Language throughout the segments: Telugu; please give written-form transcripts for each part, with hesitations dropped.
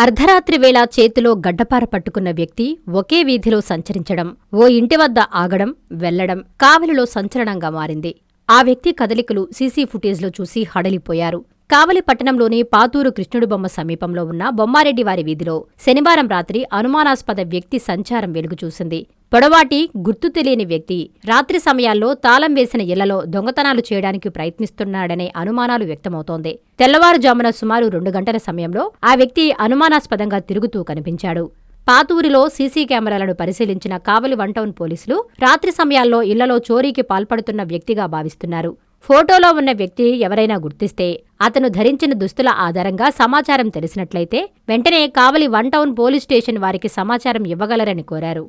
అర్ధరాత్రి వేళ చేతిలో గడ్డపార పట్టుకున్న వ్యక్తి ఒకే వీధిలో సంచరించడం, ఓ ఇంటి వద్ద ఆగడం, వెళ్లడం కావలిలో సంచలనంగా మారింది. ఆ వ్యక్తి కదలికలు సీసీ ఫుటేజ్లో చూసి హడలిపోయారు. కావలి పట్టణంలోని పాతూరు కృష్ణుడి బొమ్మ సమీపంలో ఉన్న బొమ్మారెడ్డివారి వీధిలో శనివారం రాత్రి అనుమానాస్పద వ్యక్తి సంచారం వెలుగుచూసింది. పొడవాటి, గుర్తు తెలియని వ్యక్తి రాత్రి సమయాల్లో తాళం వేసిన ఇళ్లలో దొంగతనాలు చేయడానికి ప్రయత్నిస్తున్నాడనే అనుమానాలు వ్యక్తమవుతోంది. తెల్లవారుజామున సుమారు 2 గంటల సమయంలో ఆ వ్యక్తి అనుమానాస్పదంగా తిరుగుతూ కనిపించాడు. పాతూరిలో సీసీ కెమెరాలను పరిశీలించిన కావలి 1 టౌన్ పోలీసులు రాత్రి సమయాల్లో ఇళ్లలో చోరీకి పాల్పడుతున్న వ్యక్తిగా భావిస్తున్నారు. ఫోటోలో ఉన్న వ్యక్తి ఎవరైనా గుర్తిస్తే అతను ధరించిన దుస్తుల ఆధారంగా సమాచారం తెలిసినట్లయితే వెంటనే కావలి 1 టౌన్ పోలీస్ స్టేషన్ వారికి సమాచారం ఇవ్వగలరని కోరారు.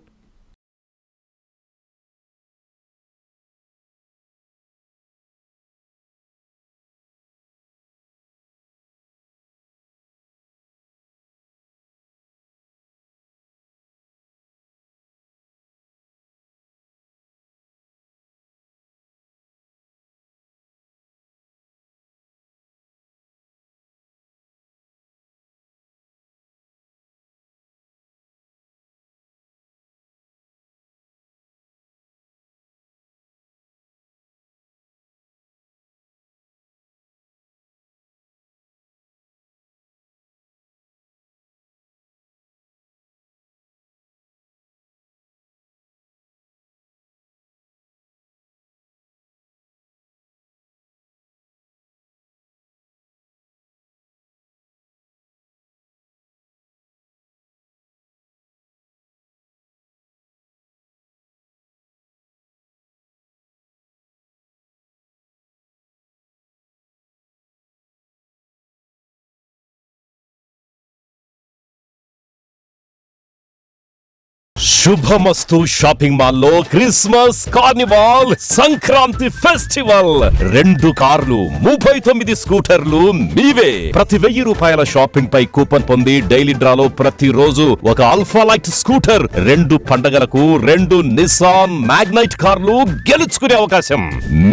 శుభమస్తు షాపింగ్ మాల్ లో క్రిస్మస్ కార్నివాల్ సంక్రాంతి ఫెస్టివల్ 2 కార్లు 39 స్కూటర్లు మీవే. ప్రతి 1000 రూపాయల షాపింగ్ పై కూపన్ పొంది డైలీ డ్రాలో ప్రతి రోజు ఒక ఆల్ఫా లైట్ స్కూటర్, 2 పండగలకు 2 నిసాన్ మ్యాగ్నైట్ కార్లు గెలుచుకునే అవకాశం.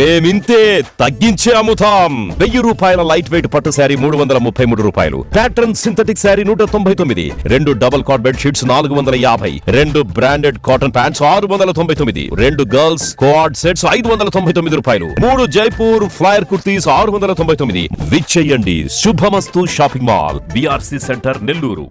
మేమింతే తగ్గించే అమ్ముతాం. 1000 రూపాయల లైట్ వెయిట్ పట్టు శారీ 333 రూపాయలు, pattern synthetic sari 199, 2 double cot bed sheets 450, 2 branded cotton pants 699, 2 girls co-ord sets 599 రూపాయలు, 3 జైపూర్ ఫ్లైర్ కుర్తీస్ 699. విచ్చేయండి. Shubhamastu shopping mall, BRC centre, Nellore.